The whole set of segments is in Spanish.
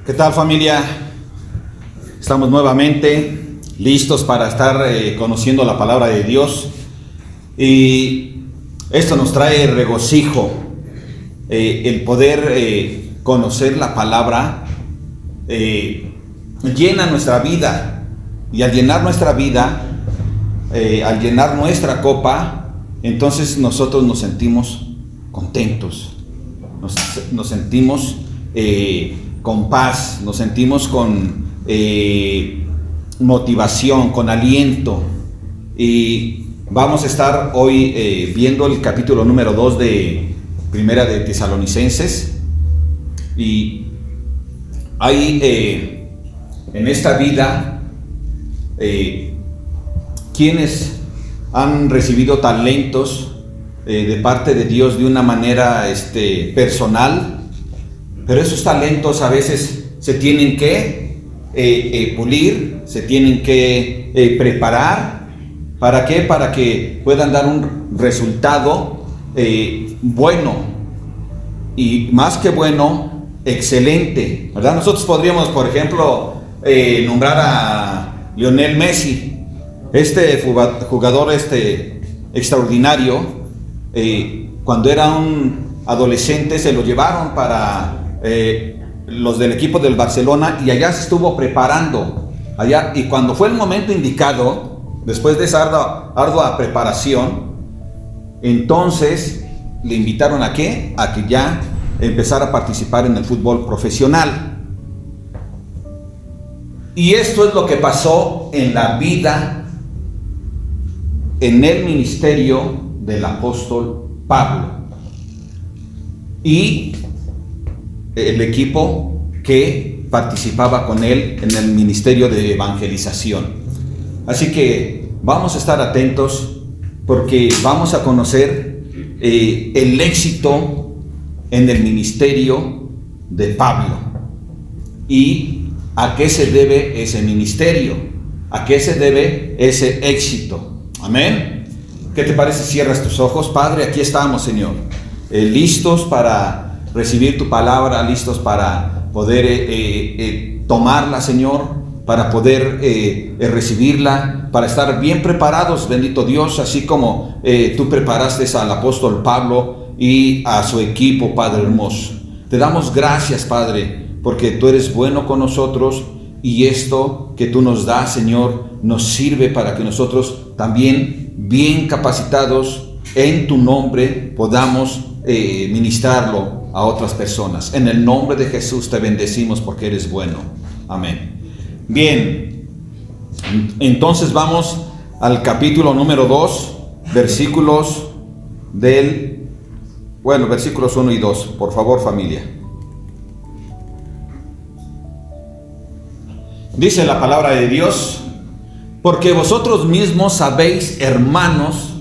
¿Qué tal, familia? Estamos nuevamente listos para estar conociendo la palabra de Dios, y esto nos trae regocijo, el poder conocer la palabra llena nuestra vida, y al llenar nuestra vida, al llenar nuestra copa, entonces nosotros nos sentimos contentos, nos sentimos con paz, nos sentimos con motivación, con aliento. Y vamos a estar hoy viendo el capítulo número 2 de Primera de Tesalonicenses. Y hay en esta vida quienes han recibido talentos de parte de Dios de una manera personal, pero esos talentos a veces se tienen que pulir, se tienen que preparar. ¿Para qué? Para que puedan dar un resultado bueno, y más que bueno, excelente, ¿verdad? Nosotros podríamos, por ejemplo, nombrar a Lionel Messi, jugador extraordinario. Cuando era un adolescente se lo llevaron para los del equipo del Barcelona, y allá se estuvo preparando allá, y cuando fue el momento indicado, después de esa ardua preparación, entonces le invitaron ¿a qué? A que ya empezara a participar en el fútbol profesional. Y esto es lo que pasó en la vida, en el ministerio del apóstol Pablo y el equipo que participaba con él en el ministerio de evangelización. Así que vamos a estar atentos, porque vamos a conocer el éxito en el ministerio de Pablo y a qué se debe ese ministerio, a qué se debe ese éxito. Amén. ¿Qué te parece si cierras tus ojos? Padre, aquí estamos, Señor, listos para recibir tu palabra, listos para poder tomarla, Señor, para poder recibirla, para estar bien preparados, bendito Dios, así como tú preparaste al apóstol Pablo y a su equipo, Padre hermoso. Te damos gracias, Padre, porque tú eres bueno con nosotros, y esto que tú nos das, Señor, nos sirve para que nosotros también, bien capacitados en tu nombre, podamos ministrarlo a otras personas. En el nombre de Jesús te bendecimos, porque eres bueno. Amén. Bien, entonces vamos al capítulo número 2, versículos 1 y 2, por favor, familia. Dice la palabra de Dios: porque vosotros mismos sabéis, hermanos,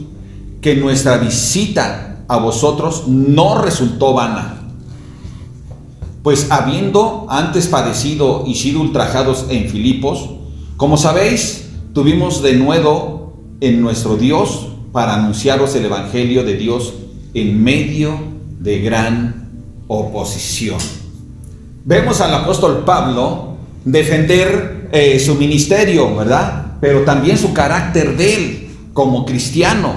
que nuestra visita a vosotros no resultó vana. Pues habiendo antes padecido y sido ultrajados en Filipos, como sabéis, tuvimos de nuevo en nuestro Dios para anunciaros el evangelio de Dios en medio de gran oposición. Vemos al apóstol Pablo defender su ministerio, ¿verdad? Pero también su carácter de él como cristiano.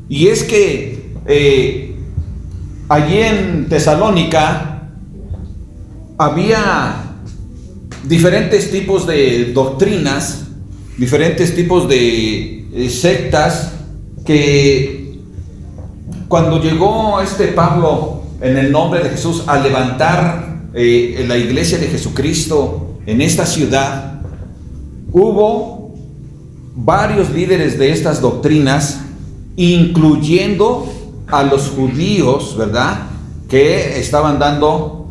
Y es que allí en Tesalónica había diferentes tipos de doctrinas, diferentes tipos de sectas, que cuando llegó Pablo en el nombre de Jesús a levantar la iglesia de Jesucristo en esta ciudad, hubo varios líderes de estas doctrinas, incluyendo a los judíos, ¿verdad?, que estaban dando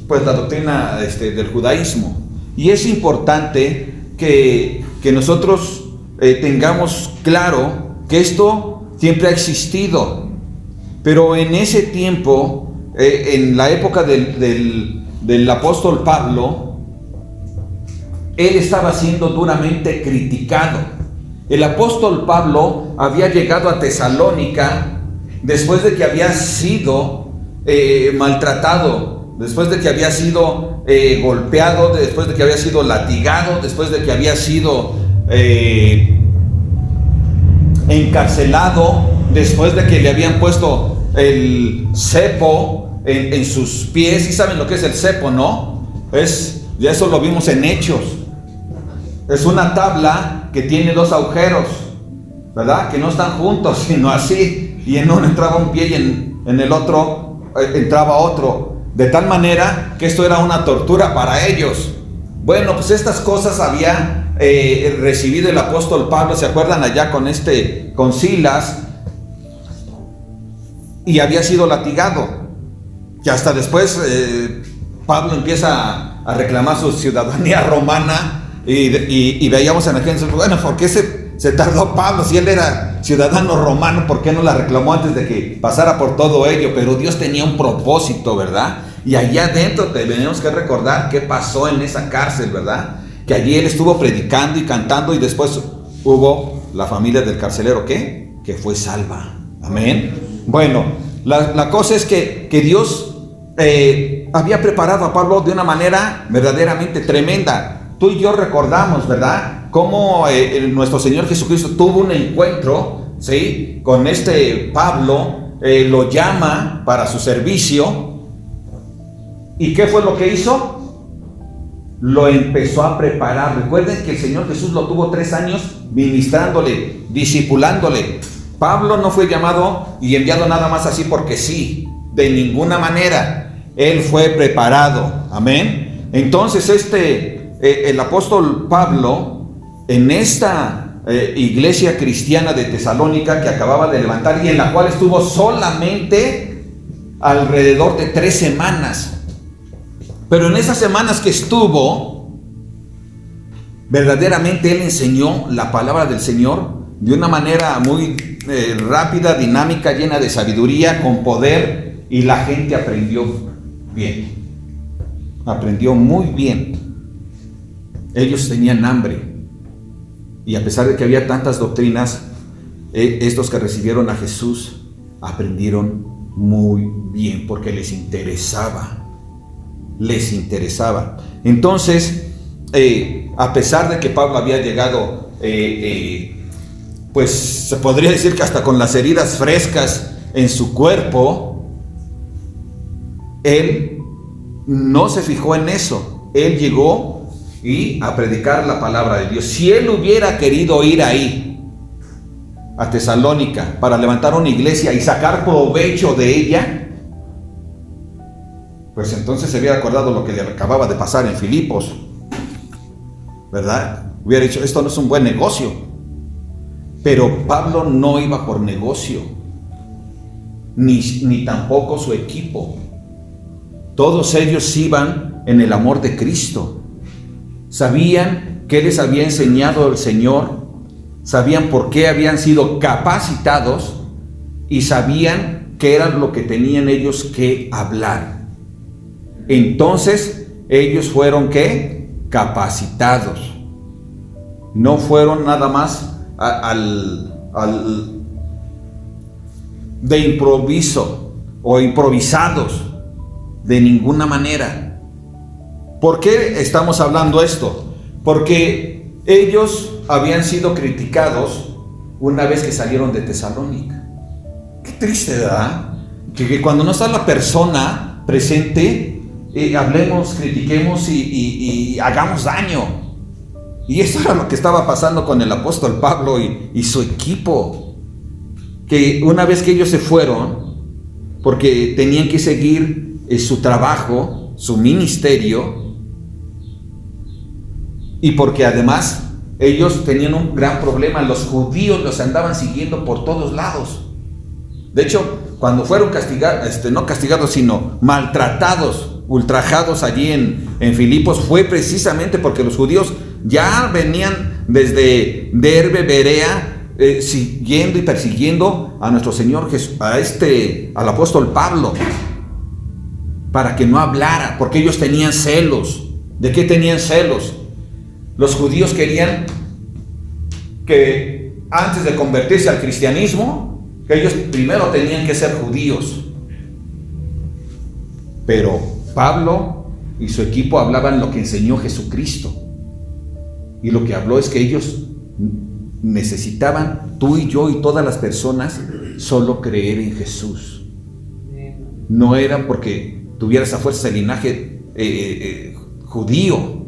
pues la doctrina del judaísmo. Y es importante que nosotros tengamos claro que esto siempre ha existido, pero en ese tiempo, en la época del apóstol Pablo, él estaba siendo duramente criticado. El apóstol Pablo había llegado a Tesalónica después de que había sido maltratado después de que había sido golpeado, después de que había sido latigado, después de que había sido encarcelado, después de que le habían puesto el cepo en sus pies. ¿Y saben lo que es el cepo, no? Ya eso lo vimos en Hechos. Es una tabla que tiene dos agujeros, ¿verdad? Que no están juntos, sino así. Y en uno entraba un pie y en el otro entraba otro. De tal manera que esto era una tortura para ellos. Bueno, pues estas cosas había recibido el apóstol Pablo, ¿se acuerdan? Allá con Silas, y había sido latigado. Que hasta después Pablo empieza a reclamar su ciudadanía romana, y veíamos en la gente, bueno, ¿por qué se tardó Pablo? Si él era ciudadano romano, ¿por qué no la reclamó antes de que pasara por todo ello? Pero Dios tenía un propósito, ¿verdad? Y allá adentro tenemos que recordar qué pasó en esa cárcel, ¿verdad? Que allí él estuvo predicando y cantando, y después hubo la familia del carcelero, ¿qué? Que fue salva. Amén. Bueno, la cosa es que Dios había preparado a Pablo de una manera verdaderamente tremenda. Tú y yo recordamos, ¿verdad?, cómo nuestro Señor Jesucristo tuvo un encuentro, ¿sí?, con Pablo, lo llama para su servicio. ¿Y qué fue lo que hizo? Lo empezó a preparar. Recuerden que el Señor Jesús lo tuvo 3 años ministrándole, discipulándole. Pablo no fue llamado y enviado nada más así porque sí, de ninguna manera. Él fue preparado. Amén. Entonces el apóstol Pablo, en esta iglesia cristiana de Tesalónica que acababa de levantar, y en la cual estuvo solamente alrededor de 3 semanas, pero en esas semanas que estuvo, verdaderamente él enseñó la palabra del Señor de una manera muy rápida, dinámica, llena de sabiduría, con poder, y la gente aprendió bien, aprendió muy bien. Ellos tenían hambre, y a pesar de que había tantas doctrinas, estos que recibieron a Jesús aprendieron muy bien, porque les interesaba. Entonces, a pesar de que Pablo había llegado, pues se podría decir que hasta con las heridas frescas en su cuerpo, él no se fijó en eso. Él llegó a predicar la palabra de Dios. Si él hubiera querido ir ahí a Tesalónica para levantar una iglesia y sacar provecho de ella, pues entonces se hubiera acordado lo que le acababa de pasar en Filipos, ¿verdad? Hubiera dicho, esto no es un buen negocio. Pero Pablo no iba por negocio, ni tampoco su equipo. Todos ellos iban en el amor de Cristo. Sabían qué les había enseñado el Señor, sabían por qué habían sido capacitados, y sabían qué era lo que tenían ellos que hablar. Entonces ellos fueron ¿qué? Capacitados. No fueron nada más de improviso o improvisados, de ninguna manera. ¿Por qué estamos hablando esto? Porque ellos habían sido criticados una vez que salieron de Tesalónica. Qué triste, ¿verdad? Que cuando no está la persona presente, hablemos, critiquemos y hagamos daño. Y eso era lo que estaba pasando con el apóstol Pablo y su equipo. Que una vez que ellos se fueron, porque tenían que seguir su trabajo, su ministerio, y porque además ellos tenían un gran problema. Los judíos los andaban siguiendo por todos lados. De hecho, cuando fueron castigados, no castigados, sino maltratados, ultrajados allí en Filipos, fue precisamente porque los judíos ya venían desde Derbe, Berea, siguiendo y persiguiendo a nuestro Señor Jesús, al apóstol Pablo, para que no hablara, porque ellos tenían celos. ¿De qué tenían celos? Los judíos querían que antes de convertirse al cristianismo, que ellos primero tenían que ser judíos. Pero Pablo y su equipo hablaban lo que enseñó Jesucristo. Y lo que habló es que ellos necesitaban, tú y yo y todas las personas, solo creer en Jesús. No era porque tuviera esa fuerza de linaje judío,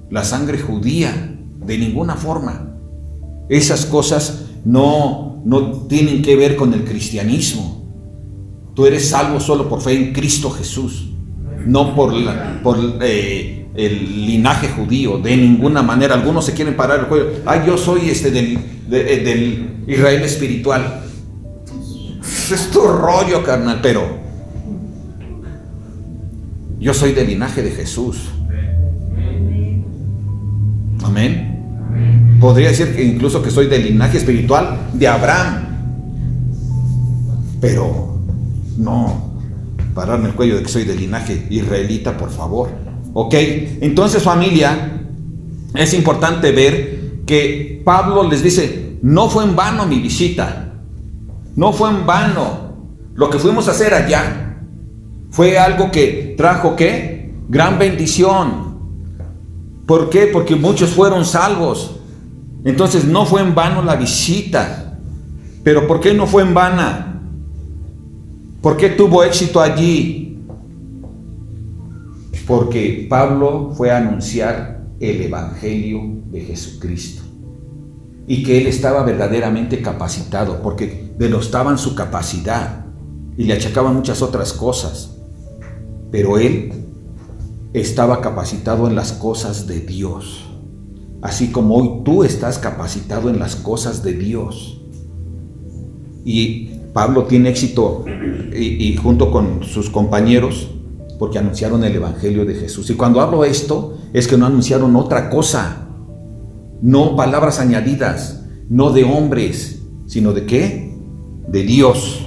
la sangre judía, de ninguna forma. Esas cosas no tienen que ver con el cristianismo. Tú eres salvo solo por fe en Cristo Jesús, no por el linaje judío, de ninguna manera. Algunos se quieren parar el cuello. Yo soy del Israel espiritual. Es tu rollo, carnal, pero yo soy del linaje de Jesús. Amén. Podría decir que incluso que soy del linaje espiritual de Abraham, pero no pararme el cuello de que soy del linaje israelita, por favor. Ok, entonces, familia, es importante ver que Pablo les dice: no fue en vano mi visita, no fue en vano. Lo que fuimos a hacer allá fue algo que trajo, ¿qué? Gran bendición. ¿Por qué? Porque muchos fueron salvos. Entonces no fue en vano la visita. ¿Pero por qué no fue en vana? ¿Por qué tuvo éxito allí? Porque Pablo fue a anunciar el Evangelio de Jesucristo. Y que él estaba verdaderamente capacitado, porque denostaban su capacidad y le achacaban muchas otras cosas. Pero él estaba capacitado en las cosas de Dios. Así como hoy tú estás capacitado en las cosas de Dios. Y Pablo tiene éxito y junto con sus compañeros, porque anunciaron el Evangelio de Jesús. Y cuando hablo esto, es que no anunciaron otra cosa, no palabras añadidas, no de hombres, sino de ¿qué? De Dios.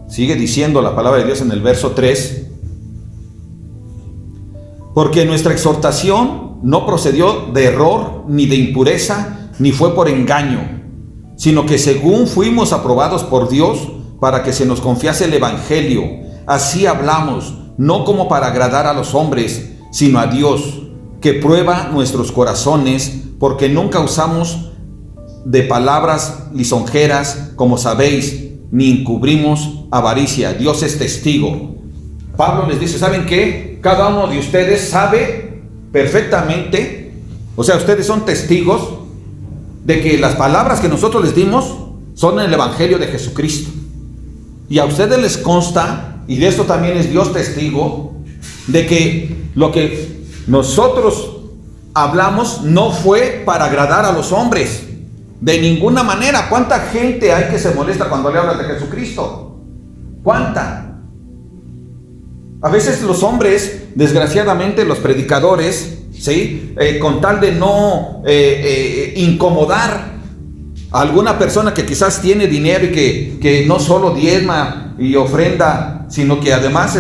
Sigue diciendo la palabra de Dios en el verso 3. Porque nuestra exhortación no procedió de error, ni de impureza, ni fue por engaño, sino que según fuimos aprobados por Dios para que se nos confiase el Evangelio, así hablamos, no como para agradar a los hombres, sino a Dios, que prueba nuestros corazones, porque nunca usamos de palabras lisonjeras, como sabéis, ni encubrimos avaricia. Dios es testigo. Pablo les dice: ¿saben qué? Cada uno de ustedes sabe perfectamente, o sea, ustedes son testigos de que las palabras que nosotros les dimos son en el Evangelio de Jesucristo. Y a ustedes les consta, y de esto también es Dios testigo, de que lo que nosotros hablamos no fue para agradar a los hombres, de ninguna manera. ¿Cuánta gente hay que se molesta cuando le hablas de Jesucristo? ¿Cuánta? A veces los hombres, desgraciadamente los predicadores, ¿sí? Con tal de no incomodar a alguna persona que quizás tiene dinero y que no solo diezma y ofrenda, sino que además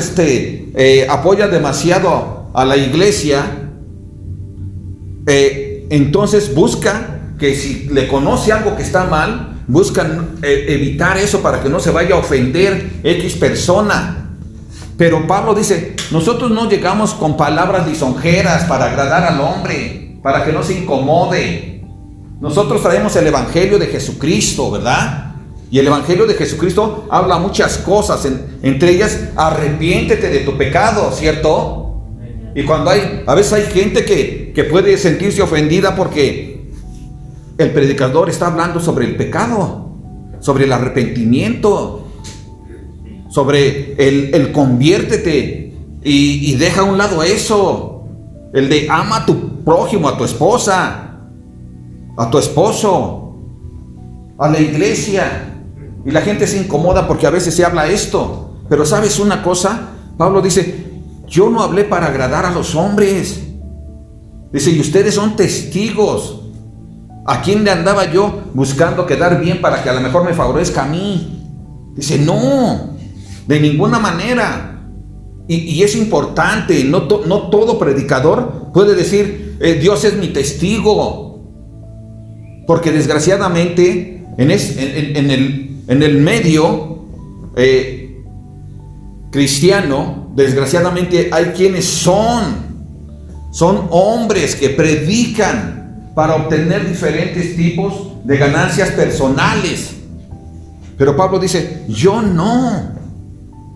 apoya demasiado a la iglesia, entonces busca que si le conoce algo que está mal, buscan evitar eso para que no se vaya a ofender X persona. Pero Pablo dice: nosotros no llegamos con palabras lisonjeras para agradar al hombre, para que no se incomode. Nosotros traemos el Evangelio de Jesucristo, ¿verdad? Y el Evangelio de Jesucristo habla muchas cosas, entre ellas, arrepiéntete de tu pecado, ¿cierto? Y cuando a veces hay gente que puede sentirse ofendida porque el predicador está hablando sobre el pecado, sobre el arrepentimiento, sobre el conviértete y deja a un lado eso, el de ama a tu prójimo, a tu esposa, a tu esposo, a la iglesia. Y la gente se incomoda porque a veces se habla esto. Pero ¿sabes una cosa? Pablo dice: yo no hablé para agradar a los hombres. Dice: y ustedes son testigos. ¿A quién le andaba yo buscando quedar bien para que a lo mejor me favorezca a mí? Dice: no, de ninguna manera. Y es importante, no todo predicador puede decir: Dios es mi testigo. Porque desgraciadamente en el medio cristiano, desgraciadamente hay quienes son hombres que predican para obtener diferentes tipos de ganancias personales. Pero Pablo dice, yo no,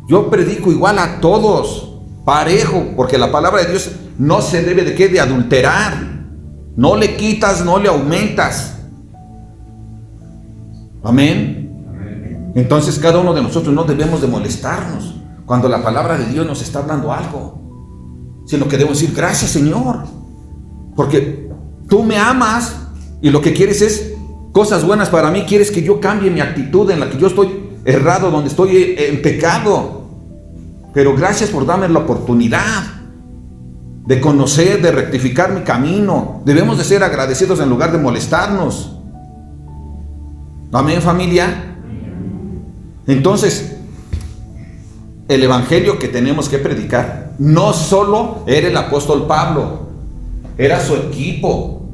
yo predico igual a todos, parejo, porque la palabra de Dios no se debe de adulterar. No le quitas, no le aumentas. Amén. Entonces cada uno de nosotros no debemos de molestarnos cuando la palabra de Dios nos está hablando algo, sino que debemos decir, gracias Señor, porque tú me amas y lo que quieres es cosas buenas para mí. Quieres que yo cambie mi actitud en la que yo estoy errado, donde estoy en pecado. Pero gracias por darme la oportunidad de conocer, de rectificar mi camino. Debemos de ser agradecidos en lugar de molestarnos. Amén, familia. Entonces, el evangelio que tenemos que predicar no solo era el apóstol Pablo, era su equipo.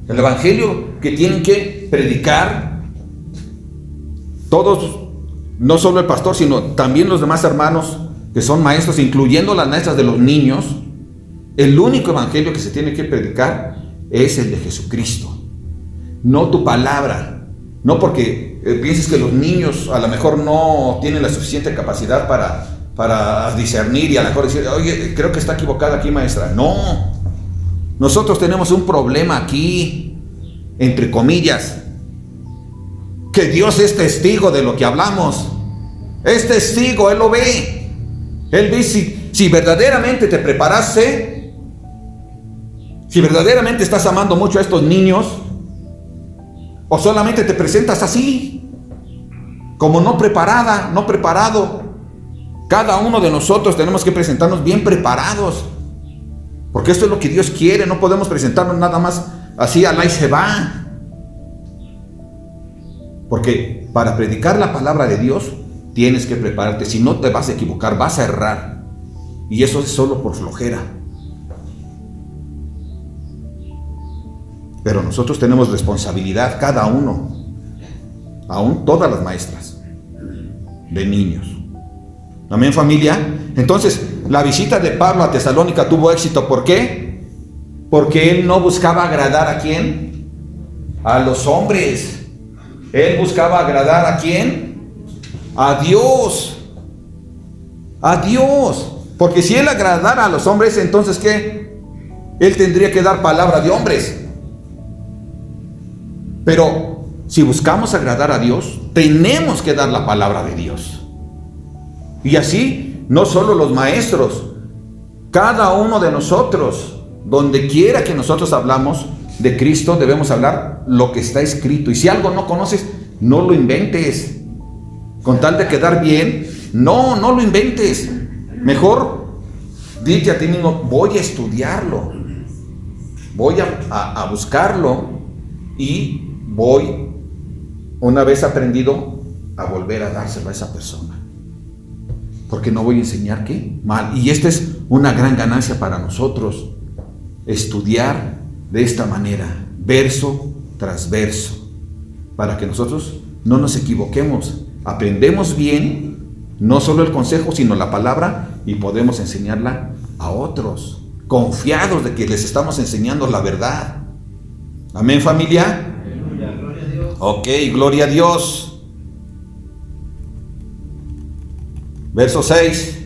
El evangelio que tienen que predicar todos, no solo el pastor, sino también los demás hermanos que son maestros, incluyendo las maestras de los niños. El único evangelio que se tiene que predicar es el de Jesucristo, no tu palabra. No porque pienses que los niños a lo mejor no tienen la suficiente capacidad para discernir y a lo mejor decir, oye, creo que está equivocada aquí, maestra. No, nosotros tenemos un problema aquí, entre comillas, que Dios es testigo de lo que hablamos. Es testigo, Él lo ve. Él ve si verdaderamente te preparaste, si verdaderamente estás amando mucho a estos niños, o solamente te presentas así, como no preparada, no preparado. Cada uno de nosotros tenemos que presentarnos bien preparados, porque esto es lo que Dios quiere. No podemos presentarnos nada más así al ahí se va. Porque para predicar la palabra de Dios tienes que prepararte. Si no, te vas a equivocar, vas a errar. Y eso es solo por flojera. Pero nosotros tenemos responsabilidad, cada uno, aún todas las maestras de niños. Amén, familia. Entonces, la visita de Pablo a Tesalónica tuvo éxito. ¿Por qué? Porque él no buscaba agradar ¿a quién? A los hombres. Él buscaba agradar ¿a quién? A Dios. A Dios. Porque si él agradara a los hombres, entonces ¿qué? Él tendría que dar palabra de hombres. Pero si buscamos agradar a Dios, tenemos que dar la palabra de Dios. Y así, no solo los maestros, cada uno de nosotros, donde quiera que nosotros hablamos de Cristo, debemos hablar lo que está escrito. Y si algo no conoces, no lo inventes. Con tal de quedar bien, no lo inventes. Mejor dite a ti mismo, voy a estudiarlo, voy a buscarlo y voy, una vez aprendido, a volver a dárselo a esa persona. Porque no voy a enseñar ¿qué? Mal. Y esta es una gran ganancia para nosotros, estudiar de esta manera, verso tras verso, para que nosotros no nos equivoquemos. Aprendemos bien, no solo el consejo, sino la palabra, y podemos enseñarla a otros, confiados de que les estamos enseñando la verdad. Amén, familia. Aleluya, gloria a Dios. Ok, gloria a Dios. Verso 6.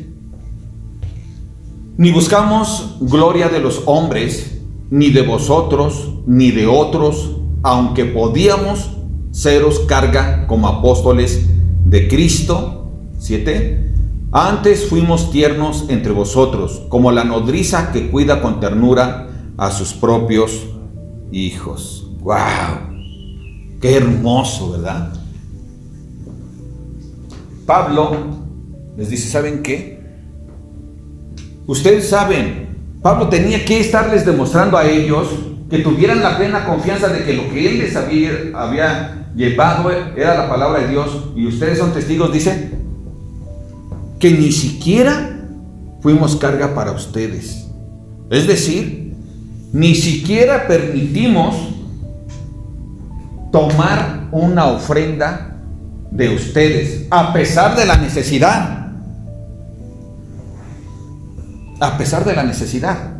Ni buscamos gloria de los hombres, ni de vosotros, ni de otros, aunque podíamos seros carga como apóstoles de Cristo. 7. Antes fuimos tiernos entre vosotros, como la nodriza que cuida con ternura a sus propios hijos. ¡Wow! ¡Qué hermoso!, ¿verdad? Pablo les dice, ¿saben qué? Ustedes saben, Pablo tenía que estarles demostrando a ellos que tuvieran la plena confianza de que lo que él les había llevado era la palabra de Dios. Y ustedes son testigos, dice, que ni siquiera fuimos carga para ustedes. Es decir, ni siquiera permitimos tomar una ofrenda de ustedes, a pesar de la necesidad. a pesar de la necesidad,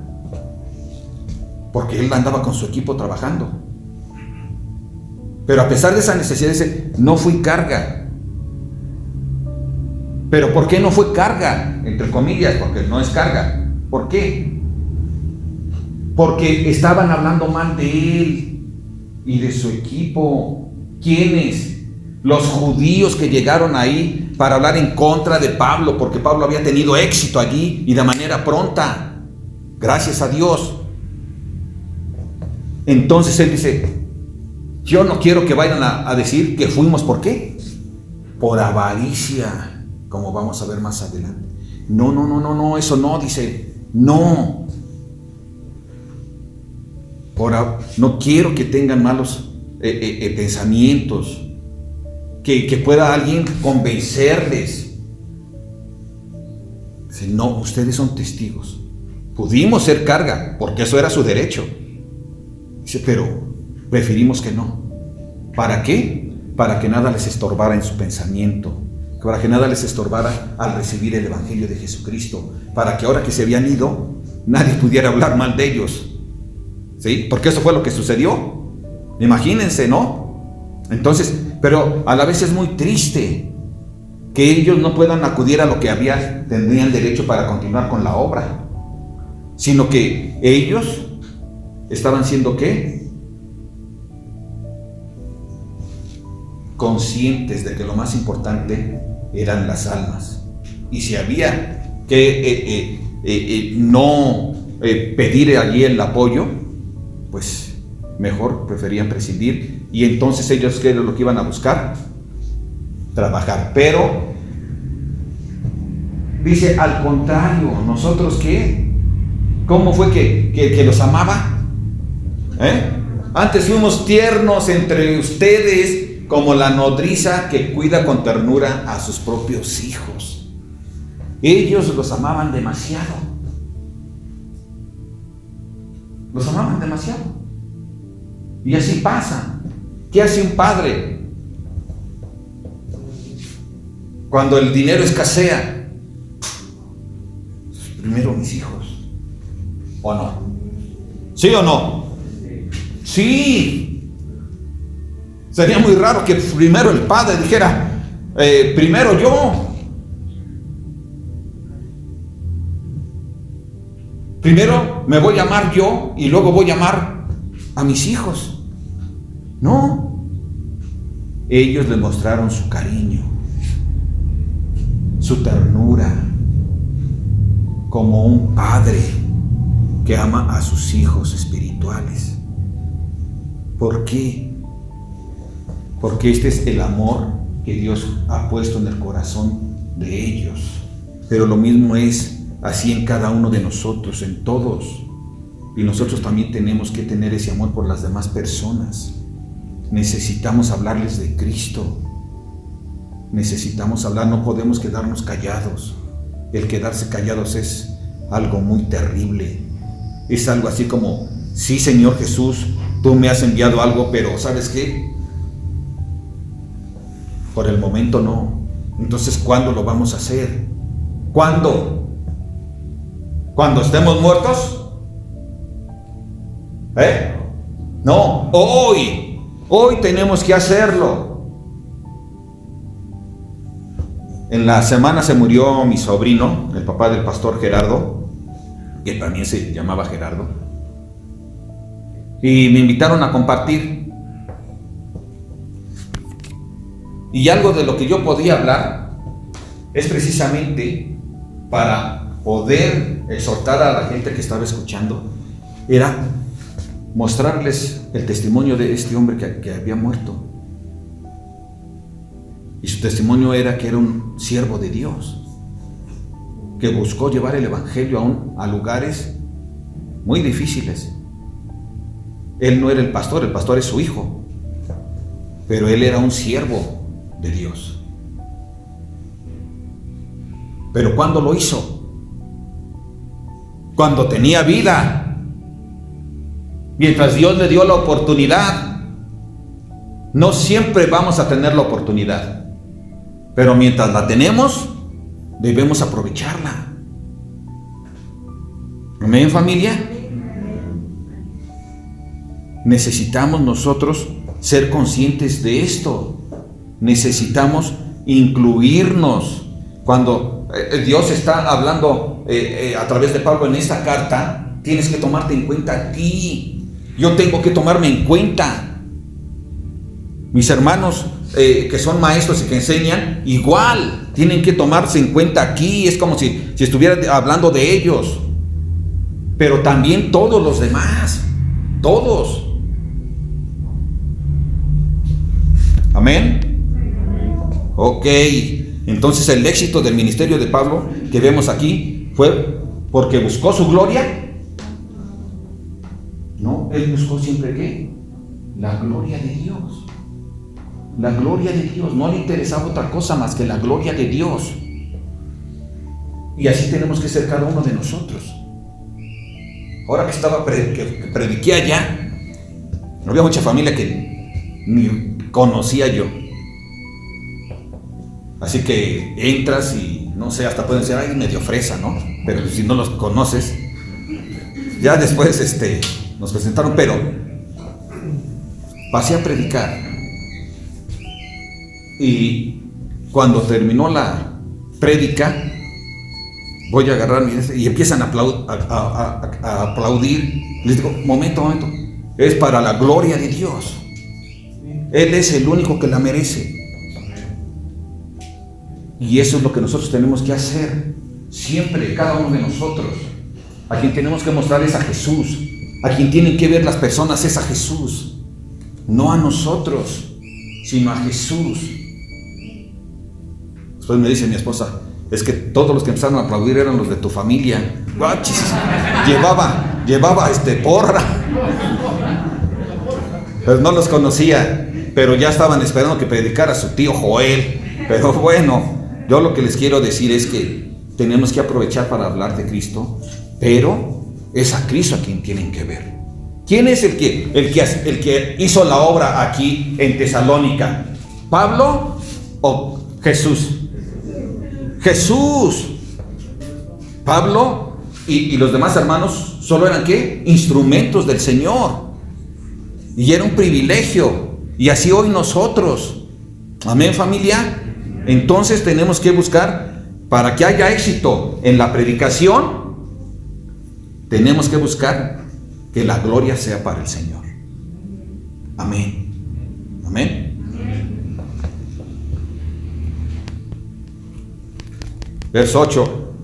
porque él andaba con su equipo trabajando. Pero a pesar de esa necesidad, dice, no fui carga. ¿Pero por qué no fue carga? Entre comillas, porque no es carga. ¿Por qué? Porque estaban hablando mal de él y de su equipo. ¿Quiénes? Los judíos que llegaron ahí para hablar en contra de Pablo, porque Pablo había tenido éxito allí y de manera pronta. Gracias a Dios. Entonces él dice, yo no quiero que vayan a decir que fuimos, ¿por qué? Por avaricia, como vamos a ver más adelante. No, eso no, dice, no. No quiero que tengan malos pensamientos, que pueda alguien convencerles. Dice, no, ustedes son testigos. Pudimos ser carga, porque eso era su derecho. Dice, pero preferimos que no. ¿Para qué? Para que nada les estorbara en su pensamiento, para que nada les estorbara al recibir el Evangelio de Jesucristo, para que ahora que se habían ido, nadie pudiera hablar mal de ellos. ¿Sí? Porque eso fue lo que sucedió. Imagínense, ¿no? Entonces, pero a la vez es muy triste que ellos no puedan acudir a lo que tendrían derecho para continuar con la obra, sino que ellos estaban siendo ¿qué? Conscientes de que lo más importante eran las almas. Y si había que no pedir allí el apoyo, pues mejor preferían prescindir. Y entonces ellos, ¿qué era lo que iban a buscar? Trabajar. Pero dice, al contrario, ¿nosotros qué? ¿Cómo fue que los amaba? Antes fuimos tiernos entre ustedes, como la nodriza que cuida con ternura a sus propios hijos. Ellos los amaban demasiado. Los amaban demasiado. Y así pasa. ¿Qué hace un padre cuando el dinero escasea? Primero mis hijos. ¿O no? ¿Sí o no? Sí. Sería muy raro que primero el padre dijera, primero yo. Primero me voy a amar yo y luego voy a amar a mis hijos. No. Ellos le mostraron su cariño, su ternura, como un padre que ama a sus hijos espirituales. ¿Por qué? Porque este es el amor que Dios ha puesto en el corazón de ellos. Pero lo mismo es así en cada uno de nosotros, en todos. Y nosotros también tenemos que tener ese amor por las demás personas. Necesitamos hablarles de Cristo. Necesitamos hablar, no podemos quedarnos callados. El quedarse callados es algo muy terrible. Es algo así como, sí, Señor Jesús, tú me has enviado algo, pero ¿sabes qué? Por el momento no. Entonces, ¿cuándo lo vamos a hacer? ¿Cuándo? ¿Cuando estemos muertos? No, hoy tenemos que hacerlo. En la semana se murió mi sobrino, el papá del pastor Gerardo, que también se llamaba Gerardo, y me invitaron a compartir. Y algo de lo que yo podía hablar es precisamente para poder exhortar a la gente que estaba escuchando, era mostrarles el testimonio de este hombre que había muerto. Y su testimonio era que era un siervo de Dios, que buscó llevar el evangelio aún a lugares muy difíciles. Él no era el pastor es su hijo, pero él era un siervo de Dios. Pero ¿cuándo lo hizo? Cuando tenía vida. Mientras Dios le dio la oportunidad. No siempre vamos a tener la oportunidad, pero mientras la tenemos, debemos aprovecharla. Amén, familia. Necesitamos nosotros ser conscientes de esto. Necesitamos incluirnos. Cuando Dios está hablando a través de Pablo en esta carta, tienes que tomarte en cuenta a ti. Yo tengo que tomarme en cuenta. Mis hermanos que son maestros y que enseñan, igual tienen que tomarse en cuenta aquí. Es como si estuviera hablando de ellos. Pero también todos los demás. Todos. Amén. Ok. Entonces el éxito del ministerio de Pablo que vemos aquí fue porque buscó su gloria. No, él buscó siempre ¿qué? La gloria de Dios. La gloria de Dios. No le interesaba otra cosa más que la gloria de Dios. Y así tenemos que ser cada uno de nosotros. Ahora que prediqué allá, había mucha familia que ni conocía yo. Así que entras y no sé, hasta pueden ser ay, medio fresa, ¿no? Pero si no los conoces, ya después nos presentaron, pero pasé a predicar. Y cuando terminó la prédica, voy a agarrar y empiezan a aplaudir. Les digo, momento, es para la gloria de Dios. Él es el único que la merece. Y eso es lo que nosotros tenemos que hacer siempre, cada uno de nosotros. A quien tenemos que mostrar es a Jesús. A quien tienen que ver las personas es a Jesús. No a nosotros, sino a Jesús. Después me dice mi esposa, es que todos los que empezaron a aplaudir eran los de tu familia. Llevaba porra. Pues no los conocía, pero ya estaban esperando que predicara su tío Joel. Pero bueno, yo lo que les quiero decir es que tenemos que aprovechar para hablar de Cristo, pero es a Cristo a quien tienen que ver. ¿Quién es el que hizo la obra aquí en Tesalónica? ¿Pablo o Jesús? Jesús. Pablo y los demás hermanos solo eran ¿qué? Instrumentos del Señor. Y era un privilegio. Y así hoy nosotros. Amén, familia. Entonces tenemos que buscar, para que haya éxito en la predicación, tenemos que buscar que la gloria sea para el Señor. Amén. Amén. Verso 8.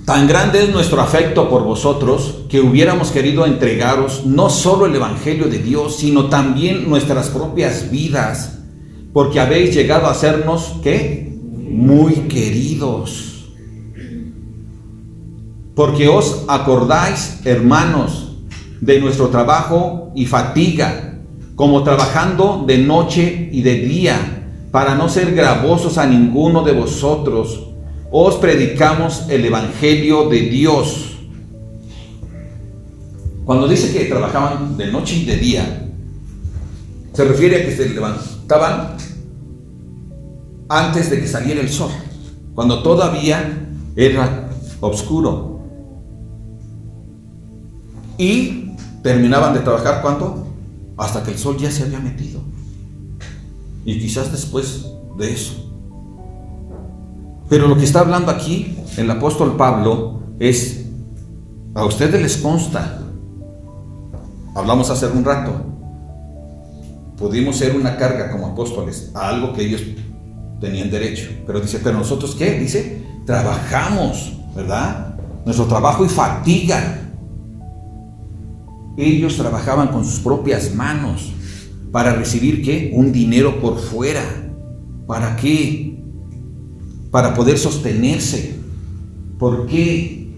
Tan grande es nuestro afecto por vosotros que hubiéramos querido entregaros no solo el Evangelio de Dios, sino también nuestras propias vidas, porque habéis llegado a sernos, ¿qué? Muy queridos. Porque os acordáis, hermanos, de nuestro trabajo y fatiga, como trabajando de noche y de día, para no ser gravosos a ninguno de vosotros, os predicamos el Evangelio de Dios. Cuando dice que trabajaban de noche y de día, se refiere a que se levantaban antes de que saliera el sol, cuando todavía era oscuro. Y terminaban de trabajar, ¿cuánto? Hasta que el sol ya se había metido. Y quizás después de eso. Pero lo que está hablando aquí el apóstol Pablo es, a ustedes les consta, hablamos hace un rato, pudimos ser una carga como apóstoles a algo que ellos tenían derecho, pero dice, pero nosotros ¿qué? Dice, trabajamos, ¿verdad? Nuestro trabajo y fatiga. Ellos trabajaban con sus propias manos para recibir ¿qué? Un dinero por fuera. ¿Para qué? Para poder sostenerse. ¿Por qué?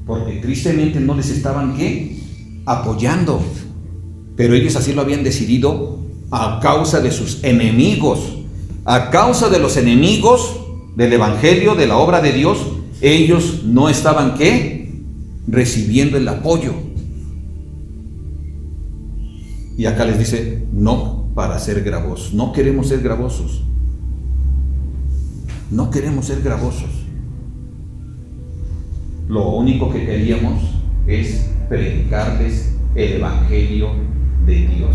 Porque tristemente no les estaban ¿qué? Apoyando. Pero ellos así lo habían decidido a causa de sus enemigos. A causa de los enemigos del Evangelio, de la obra de Dios, ellos no estaban ¿qué? Recibiendo el apoyo. Y acá les dice, no para ser gravosos. No queremos ser gravosos. No queremos ser gravosos. lo único que queríamos es predicarles el Evangelio de Dios.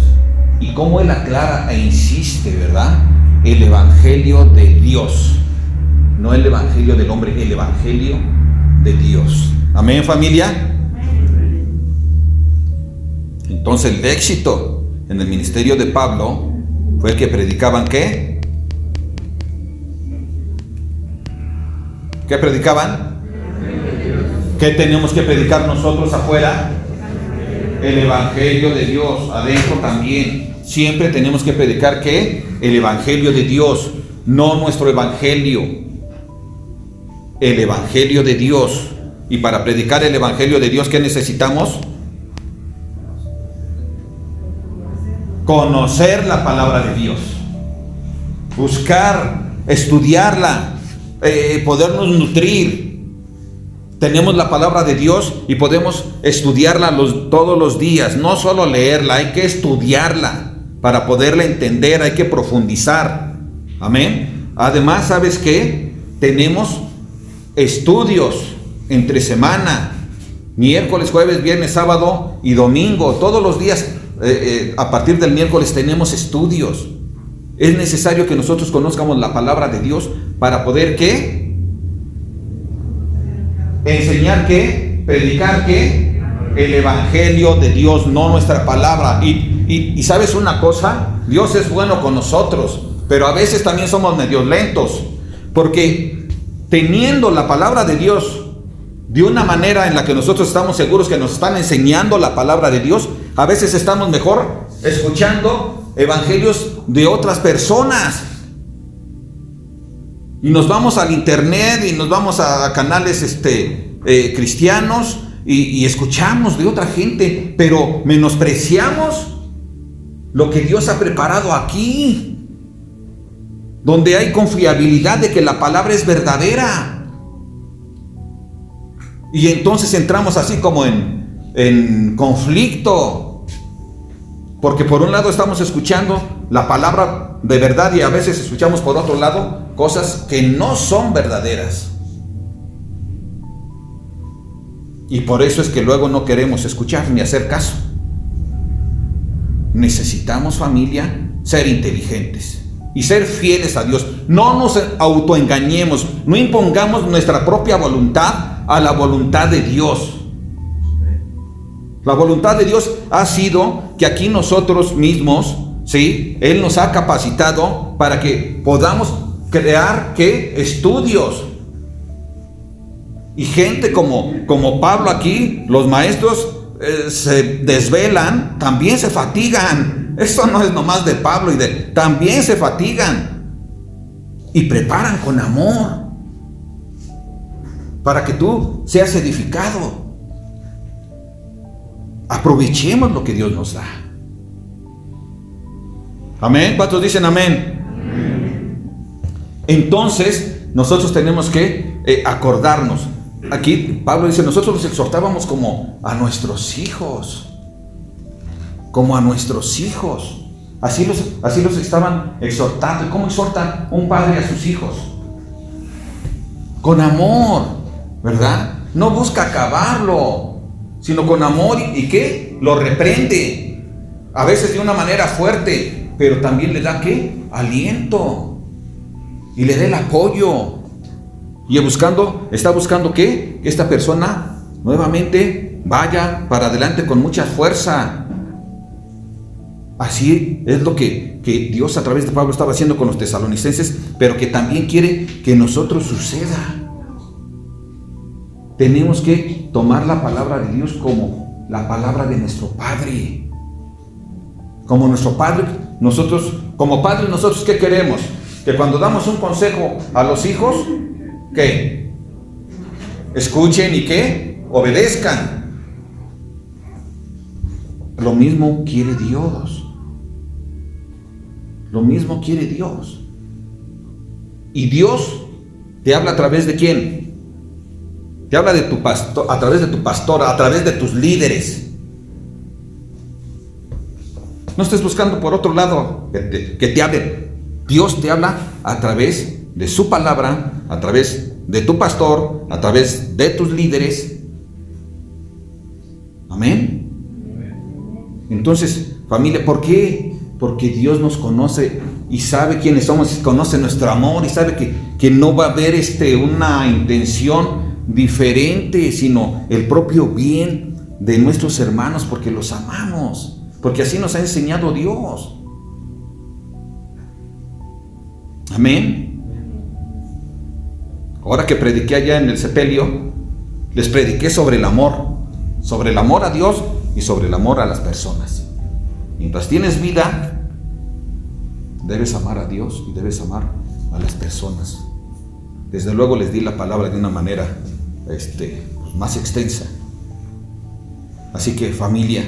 Y como él aclara e insiste, ¿verdad? El Evangelio de Dios, no el Evangelio del hombre, el Evangelio de Dios. Amén, familia. Entonces el éxito en el ministerio de Pablo fue que predicaban ¿qué? ¿Qué predicaban? ¿Qué tenemos que predicar nosotros afuera? El Evangelio de Dios. Adentro también. Siempre tenemos que predicar ¿qué? El Evangelio de Dios, no nuestro Evangelio. El Evangelio de Dios. Y para predicar el Evangelio de Dios, ¿qué necesitamos? Conocer la palabra de Dios. Buscar, estudiarla, podernos nutrir. Tenemos la palabra de Dios y podemos estudiarla todos los días. No solo leerla, hay que estudiarla para poderla entender, hay que profundizar. Amén. Además, ¿sabes qué? Tenemos estudios entre semana, miércoles, jueves, viernes, sábado y domingo. Todos los días, a partir del miércoles, tenemos estudios. Es necesario que nosotros conozcamos la palabra de Dios para poder ¿qué? Enseñar ¿qué? Predicar ¿qué? El Evangelio de Dios, no nuestra palabra. Y ¿sabes una cosa? Dios es bueno con nosotros, pero a veces también somos medios lentos, porque teniendo la palabra de Dios de una manera en la que nosotros estamos seguros que nos están enseñando la palabra de Dios, a veces estamos mejor escuchando evangelios de otras personas. Y nos vamos al internet y nos vamos a canales cristianos y escuchamos de otra gente, pero menospreciamos lo que Dios ha preparado aquí, donde hay confiabilidad de que la palabra es verdadera. Y entonces entramos así como en conflicto, porque por un lado estamos escuchando la palabra de verdad y a veces escuchamos por otro lado cosas que no son verdaderas. Y por eso es que luego no queremos escuchar ni hacer caso. Necesitamos, familia, ser inteligentes y ser fieles a Dios. No nos autoengañemos, no impongamos nuestra propia voluntad a la voluntad de Dios. La voluntad de Dios ha sido que aquí nosotros mismos, ¿sí? Él nos ha capacitado para que podamos crear ¿qué? Estudios. Y gente como Pablo aquí, los maestros se desvelan, también se fatigan. Esto no es nomás de Pablo también se fatigan y preparan con amor para que tú seas edificado. Aprovechemos lo que Dios nos da. Amén. ¿Cuántos dicen amén? Entonces nosotros tenemos que acordarnos. Aquí Pablo dice, nosotros los exhortábamos como a nuestros hijos. Como a nuestros hijos. Así los estaban exhortando. ¿Y cómo exhorta un padre a sus hijos? Con amor, ¿verdad? No busca acabarlo, sino con amor. ¿Y qué? Lo reprende. A veces de una manera fuerte, pero también le da ¿qué? Aliento. Y le da el apoyo. Y está buscando ¿qué? Que esta persona nuevamente vaya para adelante con mucha fuerza. Así es lo que Dios a través de Pablo estaba haciendo con los tesalonicenses, pero que también quiere que nosotros suceda. Tenemos que tomar la palabra de Dios como la palabra de nuestro Padre. Como nuestro Padre, como padres, nosotros ¿qué queremos? Que cuando damos un consejo a los hijos, ¿qué? Escuchen y ¿qué? Obedezcan. Lo mismo quiere Dios. Lo mismo quiere Dios. Y Dios te habla a través de ¿quién? Te habla de tu pastor, a través de tu pastora, a través de tus líderes. No estés buscando por otro lado que te hablen. Dios te habla a través de su palabra, a través de tu pastor, a través de tus líderes. Amén. Entonces, familia, ¿por qué? Porque Dios nos conoce y sabe quiénes somos, conoce nuestro amor y sabe que no va a haber una intención diferente, sino el propio bien de nuestros hermanos, porque los amamos, porque así nos ha enseñado Dios. Amén. Ahora que prediqué allá en el sepelio, les prediqué sobre el amor a Dios y sobre el amor a las personas. Mientras tienes vida, debes amar a Dios y debes amar a las personas. Desde luego les di la palabra de una manera más extensa. Así que, familia,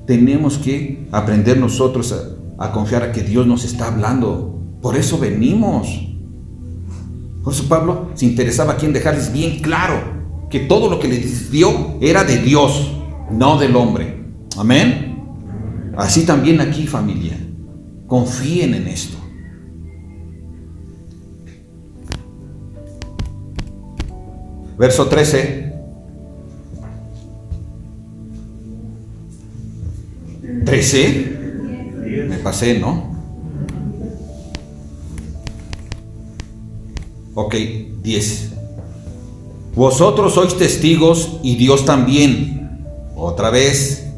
tenemos que aprender nosotros a confiar a que Dios nos está hablando. Por eso venimos. Por eso Pablo se interesaba aquí en dejarles bien claro que todo lo que les dio era de Dios, no del hombre. Amén. Así también aquí, familia, confíen en esto. Verso 13. 13. Me pasé, ¿no? Ok, 10. Vosotros sois testigos y Dios también, otra vez,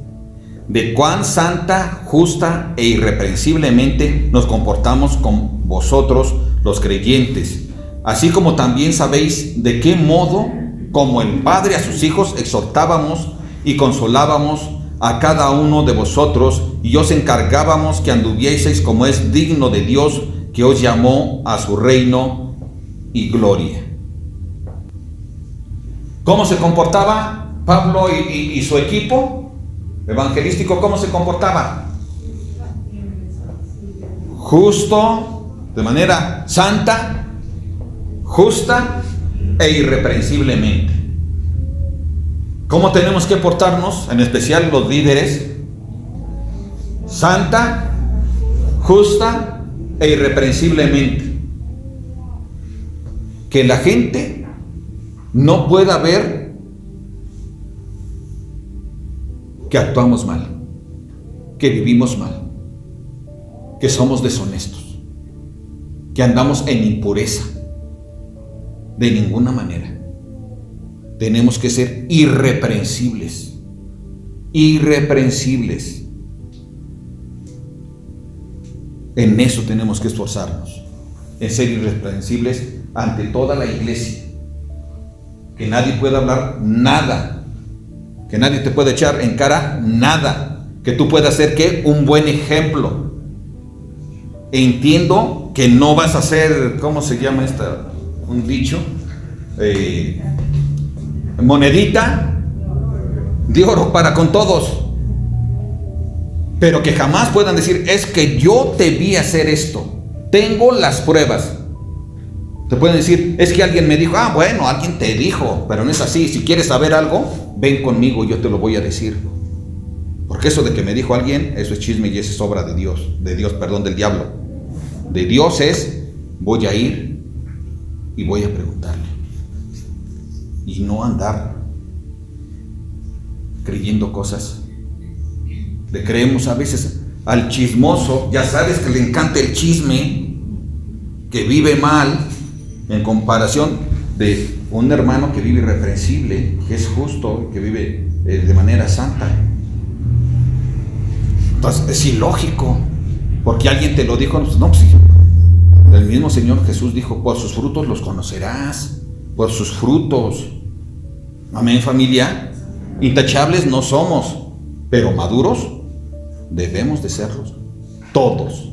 de cuán santa, justa e irreprensiblemente nos comportamos con vosotros los creyentes, así como también sabéis de qué modo, como el Padre a sus hijos, exhortábamos y consolábamos a cada uno de vosotros, y os encargábamos que anduvieseis como es digno de Dios, que os llamó a su reino y gloria. ¿Cómo se comportaba Pablo y su equipo evangelístico? ¿Cómo se comportaba? Justo, de manera santa, justa e irreprensiblemente. ¿Cómo tenemos que portarnos, en especial los líderes? Santa, justa e irreprensiblemente. Que la gente no pueda ver que actuamos mal, que vivimos mal, que somos deshonestos, que andamos en impureza. De ninguna manera. Tenemos que ser irreprensibles. Irreprensibles. En eso tenemos que esforzarnos, en ser irreprensibles ante toda la iglesia. Que nadie pueda hablar nada, que nadie te pueda echar en cara nada, que tú puedas ser ¿qué? Un buen ejemplo. Entiendo que no vas a ser, ¿cómo se llama un dicho? Monedita de oro para con todos, pero que jamás puedan decir, es que yo te vi hacer esto, tengo las pruebas. Te pueden decir, es que alguien me dijo, bueno, alguien te dijo, pero no es así. Si quieres saber algo, ven conmigo, yo te lo voy a decir. Porque eso de que me dijo alguien, eso es chisme y eso es obra de Dios, del diablo. De Dios es, voy a ir y voy a preguntarle. Y no andar creyendo cosas. Le creemos a veces al chismoso, ya sabes que le encanta el chisme, que vive mal, en comparación de un hermano que vive irreprensible, que es justo, que vive de manera santa. Entonces es ilógico, porque alguien te lo dijo. No, pues el mismo Señor Jesús dijo, por sus frutos los conocerás, por sus frutos. Amén, familia. Intachables no somos, pero maduros debemos de serlos. Todos.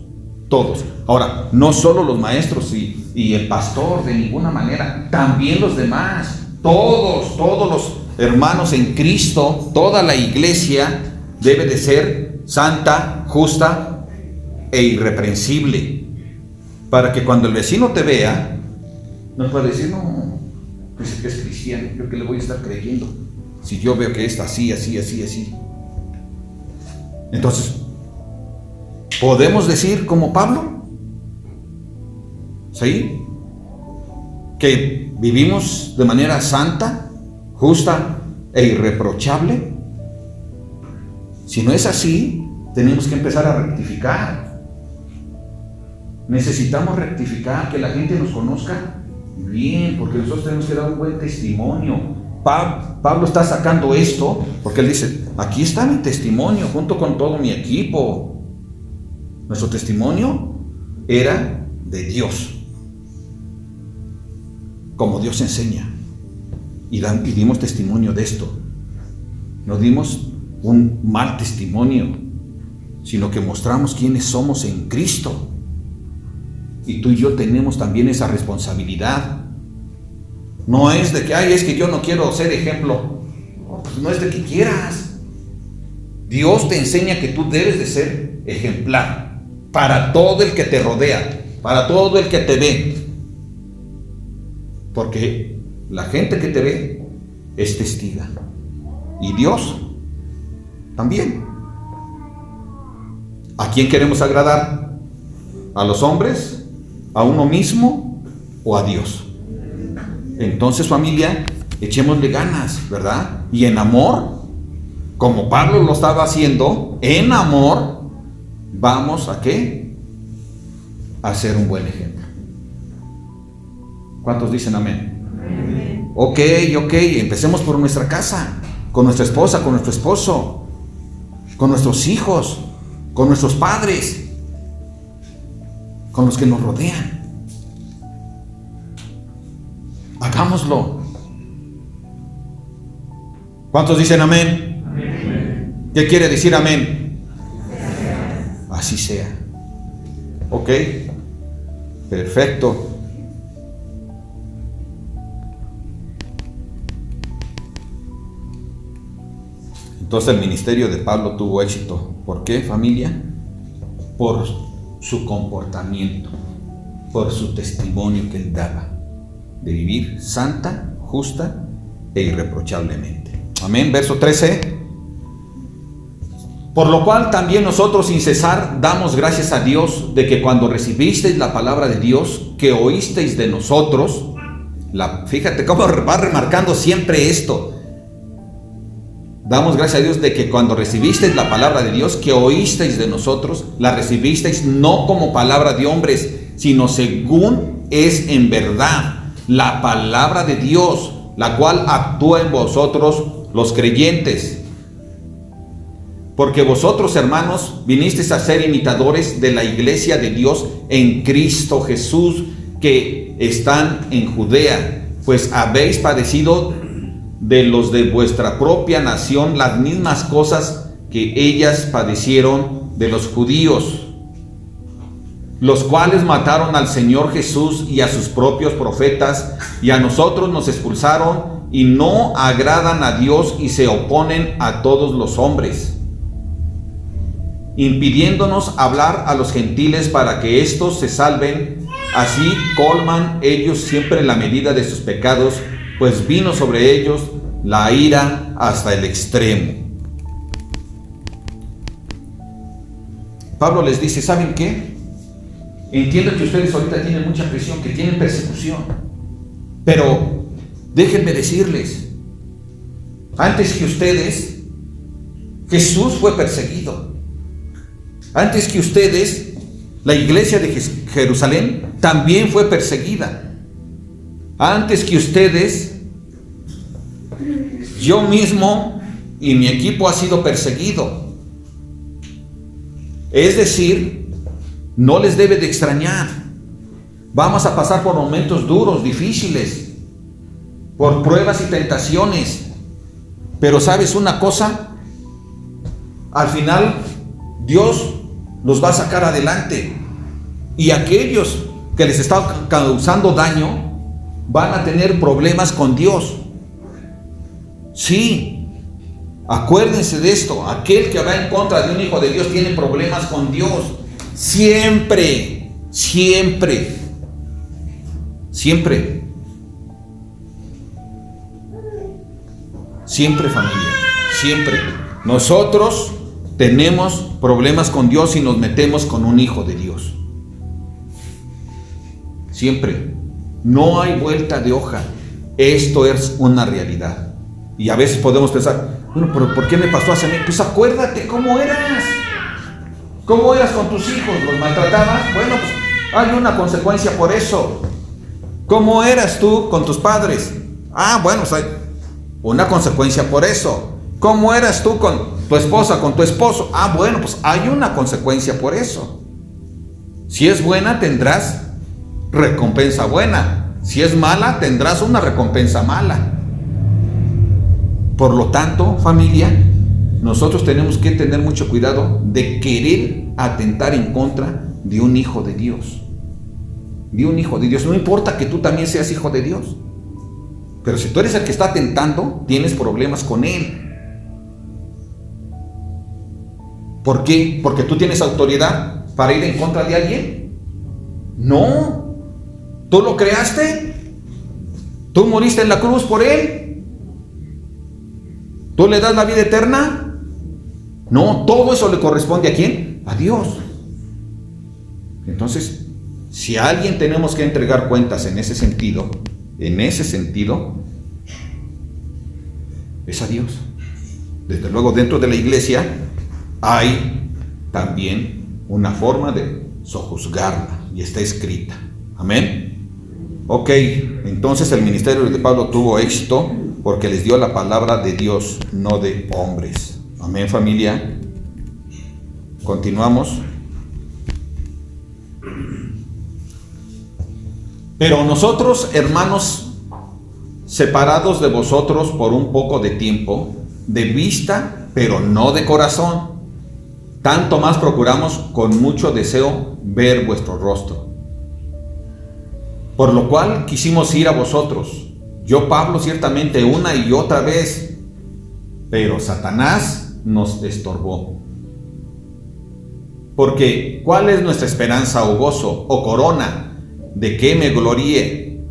Ahora, no solo los maestros y el pastor, de ninguna manera, también los demás, todos los hermanos en Cristo, toda la iglesia debe de ser santa, justa e irreprensible, para que cuando el vecino te vea, no pueda decir, no, pues es que es cristiano, yo que le voy a estar creyendo, si yo veo que está así. Entonces, ¿podemos decir como Pablo? ¿Sí? Que ¿Vivimos de manera santa, justa e irreprochable? Si no es así, tenemos que empezar a rectificar. Necesitamos rectificar, que la gente nos conozca bien, porque nosotros tenemos que dar un buen testimonio. Pablo está sacando esto porque él dice, aquí está mi testimonio junto con todo mi equipo. Nuestro testimonio era de Dios, como Dios enseña, y dimos testimonio de esto. No dimos un mal testimonio, sino que mostramos quiénes somos en Cristo. Y tú y yo tenemos también esa responsabilidad. No es de que, es que yo no quiero ser ejemplo. No, pues no es de que quieras. Dios te enseña que tú debes de ser ejemplar para todo el que te rodea, para todo el que te ve. Porque la gente que te ve es testiga. Y Dios también. ¿A quién queremos agradar? ¿A los hombres? ¿A uno mismo? ¿O a Dios? Entonces, familia, echémosle ganas, ¿verdad? Y en amor, como Pablo lo estaba haciendo, en amor, vamos a ¿qué? A ser un buen ejemplo. ¿Cuántos dicen amén? Amén. Ok, empecemos por nuestra casa, con nuestra esposa, con nuestro esposo, con nuestros hijos, con nuestros padres, con los que nos rodean. Hagámoslo. ¿Cuántos dicen amén? Amén. ¿Qué quiere decir amén? Así sea. Ok, perfecto. Entonces el ministerio de Pablo tuvo éxito. ¿Por qué, familia? Por su comportamiento, por su testimonio que él daba de vivir santa, justa e irreprochablemente. Amén. Verso 13. Por lo cual también nosotros sin cesar damos gracias a Dios de que cuando recibisteis la palabra de Dios que oísteis de nosotros, fíjate cómo va remarcando siempre esto. Damos gracias a Dios de que cuando recibisteis la palabra de Dios que oísteis de nosotros, la recibisteis no como palabra de hombres, sino según es en verdad la palabra de Dios, la cual actúa en vosotros los creyentes. Porque vosotros, hermanos, vinisteis a ser imitadores de la iglesia de Dios en Cristo Jesús, que están en Judea, pues habéis padecido de los de vuestra propia nación las mismas cosas que ellas padecieron de los judíos, los cuales mataron al Señor Jesús y a sus propios profetas, y a nosotros nos expulsaron, y no agradan a Dios y se oponen a todos los hombres, impidiéndonos hablar a los gentiles para que éstos se salven. Así colman ellos siempre la medida de sus pecados, pues vino sobre ellos la ira hasta el extremo. Pablo les dice, ¿saben qué? Entiendo que ustedes ahorita tienen mucha presión, que tienen persecución, pero déjenme decirles, antes que ustedes, Jesús fue perseguido. Antes que ustedes, la iglesia de Jerusalén también fue perseguida. Antes que ustedes, yo mismo y mi equipo ha sido perseguido. Es decir, no les debe de extrañar. Vamos a pasar por momentos duros, difíciles, por pruebas y tentaciones. Pero ¿sabes una cosa? Al final, Dios los va a sacar adelante. Y aquellos que les está causando daño van a tener problemas con Dios. Sí, acuérdense de esto. Aquel que va en contra de un hijo de Dios tiene problemas con Dios. Siempre, siempre, siempre. Siempre, familia, siempre. Nosotros tenemos problemas con Dios y nos metemos con un hijo de Dios. Siempre. No hay vuelta de hoja. Esto es una realidad. Y a veces podemos pensar, bueno, pero ¿por qué me pasó hace mí? Pues acuérdate cómo eras. ¿Cómo eras con tus hijos? ¿Los maltratabas? Bueno, pues hay una consecuencia por eso. ¿Cómo eras tú con tus padres? Bueno, pues hay una consecuencia por eso. ¿Cómo eras tú con tu esposa, con tu esposo? Bueno, pues hay una consecuencia por eso. Si es buena, tendrás recompensa buena. Si es mala, tendrás una recompensa mala. Por lo tanto, familia, nosotros tenemos que tener mucho cuidado de querer atentar en contra de un hijo de Dios. De un hijo de Dios. No importa que tú también seas hijo de Dios. Pero si tú eres el que está atentando, tienes problemas con él. ¿Por qué? ¿Porque tú tienes autoridad para ir en contra de alguien? No. ¿Tú lo creaste? ¿Tú moriste en la cruz por él? ¿Tú le das la vida eterna? No, todo eso le corresponde ¿a quién? A Dios. Entonces, si a alguien tenemos que entregar cuentas en ese sentido, es a Dios. Desde luego, dentro de la iglesia hay también una forma de sojuzgarla y está escrita. Amén. Ok, entonces el ministerio de Pablo tuvo éxito porque les dio la palabra de Dios, no de hombres. Amén, familia. Continuamos. Pero nosotros, hermanos, separados de vosotros por un poco de tiempo, de vista, pero no de corazón, tanto más procuramos con mucho deseo ver vuestro rostro. Por lo cual quisimos ir a vosotros, yo Pablo ciertamente una y otra vez, pero Satanás nos estorbó. Porque ¿cuál es nuestra esperanza o gozo o corona? ¿De qué me gloríe?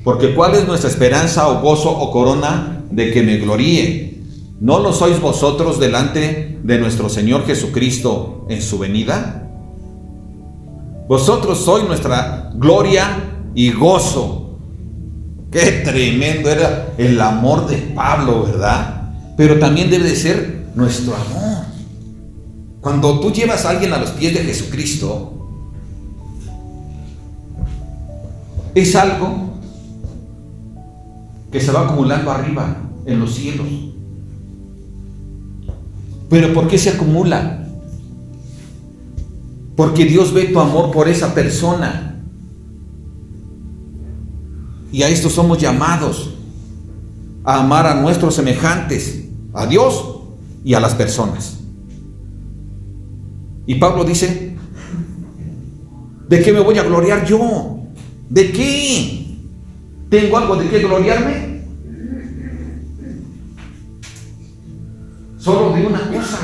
Porque ¿cuál es nuestra esperanza o gozo o corona de que me gloríe? ¿No lo sois vosotros delante de nuestro Señor Jesucristo en su venida? Vosotros sois nuestra gloria y gozo. Qué tremendo era el amor de Pablo, ¿verdad? Pero también debe de ser nuestro amor. Cuando tú llevas a alguien a los pies de Jesucristo, es algo que se va acumulando arriba, en los cielos. ¿Pero por qué se acumula? Porque Dios ve tu amor por esa persona. Y a esto somos llamados, a amar a nuestros semejantes, a Dios y a las personas. Y Pablo dice, ¿de qué me voy a gloriar yo? ¿De qué? ¿Tengo algo de qué gloriarme? Solo de una cosa.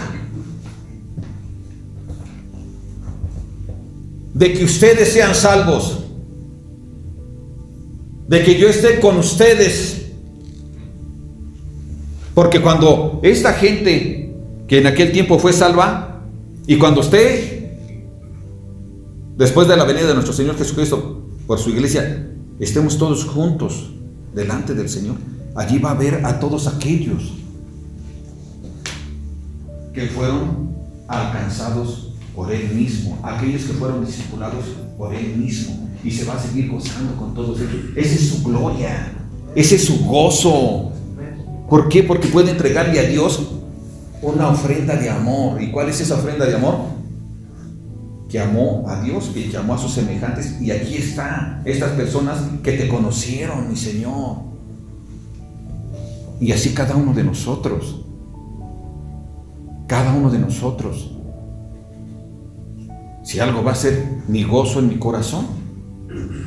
De que ustedes sean salvos. De que yo esté con ustedes. Porque cuando esta gente que en aquel tiempo fue salva, y cuando esté después de la venida de nuestro Señor Jesucristo por su iglesia, estemos todos juntos delante del Señor, allí va a ver a todos aquellos que fueron alcanzados por Él mismo, aquellos que fueron discipulados por Él mismo, y se va a seguir gozando con todos ellos. Esa es su gloria, ese es su gozo. ¿Por qué? Porque puede entregarle a Dios una ofrenda de amor. ¿Y cuál es esa ofrenda de amor? Que amó a Dios y que amó a sus semejantes. Y aquí están estas personas que te conocieron, mi Señor. Y así cada uno de nosotros. Cada uno de nosotros. Si algo va a ser mi gozo en mi corazón,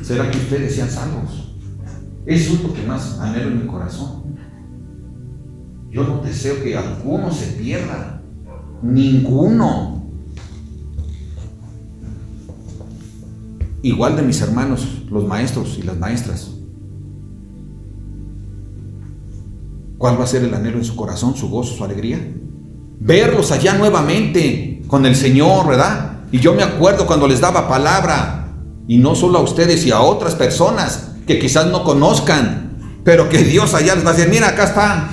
será que ustedes sean salvos. Eso es lo que más anhelo en mi corazón. Yo no deseo que alguno se pierda. Ninguno. Igual de mis hermanos, los maestros y las maestras. ¿Cuál va a ser el anhelo en su corazón, su gozo, su alegría? Verlos allá nuevamente con el Señor, ¿verdad? Y yo me acuerdo cuando les daba palabra Y no solo a ustedes y a otras personas que quizás no conozcan, pero que Dios allá les va a decir, mira, acá están.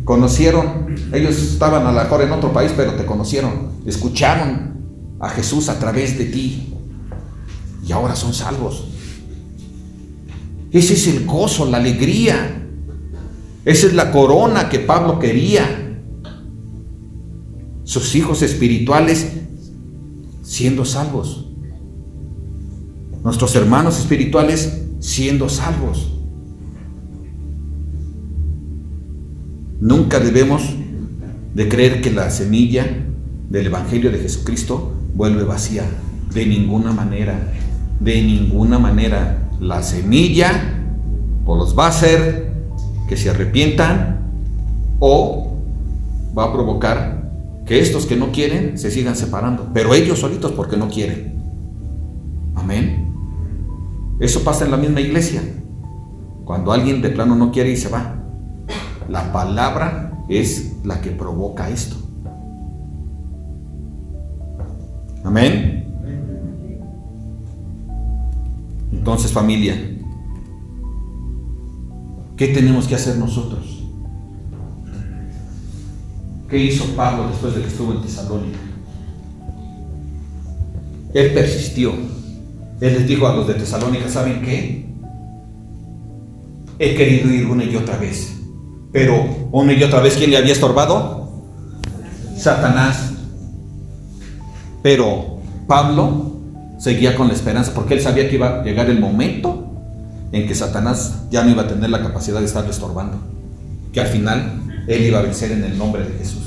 Conocieron, ellos estaban a lo mejor en otro país, pero te conocieron, escucharon a Jesús a través de ti y ahora son salvos. Ese es el gozo, la alegría. Esa es la corona que Pablo quería. Sus hijos espirituales siendo salvos. Nuestros hermanos espirituales siendo salvos. Nunca debemos de creer que la semilla del Evangelio de Jesucristo vuelve vacía. De ninguna manera. De ninguna manera. La semilla o los va a hacer que se arrepientan o va a provocar que estos que no quieren se sigan separando. Pero ellos solitos porque no quieren. Amén. Eso pasa en la misma iglesia. Cuando alguien de plano no quiere y se va. La palabra es la que provoca esto. Amén. Entonces, familia, ¿qué tenemos que hacer nosotros? ¿Qué hizo Pablo después de que estuvo en Tesalónica? Él persistió. Él les dijo a los de Tesalónica, ¿saben qué? He querido ir una y otra vez. Pero una y otra vez, ¿quién le había estorbado? Satanás. Pero Pablo seguía con la esperanza porque él sabía que iba a llegar el momento en que Satanás ya no iba a tener la capacidad de estarle estorbando. Que al final él iba a vencer en el nombre de Jesús.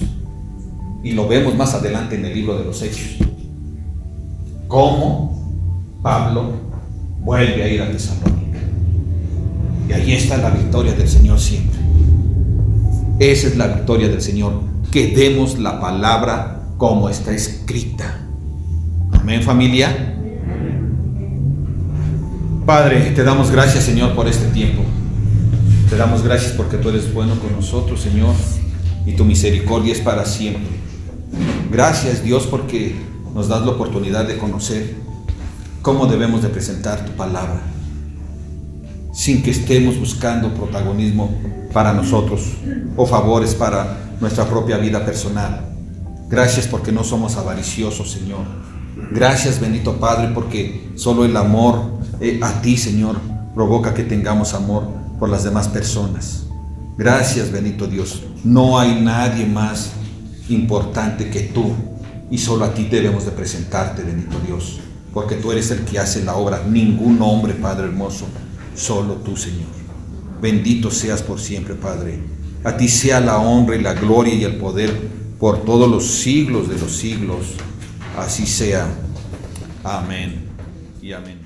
Y lo vemos más adelante en el libro de los Hechos. Cómo Pablo vuelve a ir a Tesalónica. Y ahí está la victoria del Señor siempre. Esa es la victoria del Señor, que demos la palabra como está escrita. Amén, familia. Padre, te damos gracias, Señor, por este tiempo. Te damos gracias porque tú eres bueno con nosotros, Señor, y tu misericordia es para siempre. Gracias, Dios, porque nos das la oportunidad de conocer cómo debemos de presentar tu palabra, sin que estemos buscando protagonismo para nosotros o favores para nuestra propia vida personal. Gracias porque no somos avariciosos, Señor. Gracias, bendito Padre, porque solo el amor a ti, Señor, provoca que tengamos amor por las demás personas. Gracias, bendito Dios. No hay nadie más importante que tú y solo a ti debemos de presentarte, bendito Dios, porque tú eres el que hace la obra. Ningún hombre, Padre hermoso, solo tú, Señor. Bendito seas por siempre, Padre. A ti sea la honra y la gloria y el poder por todos los siglos de los siglos. Así sea. Amén y amén.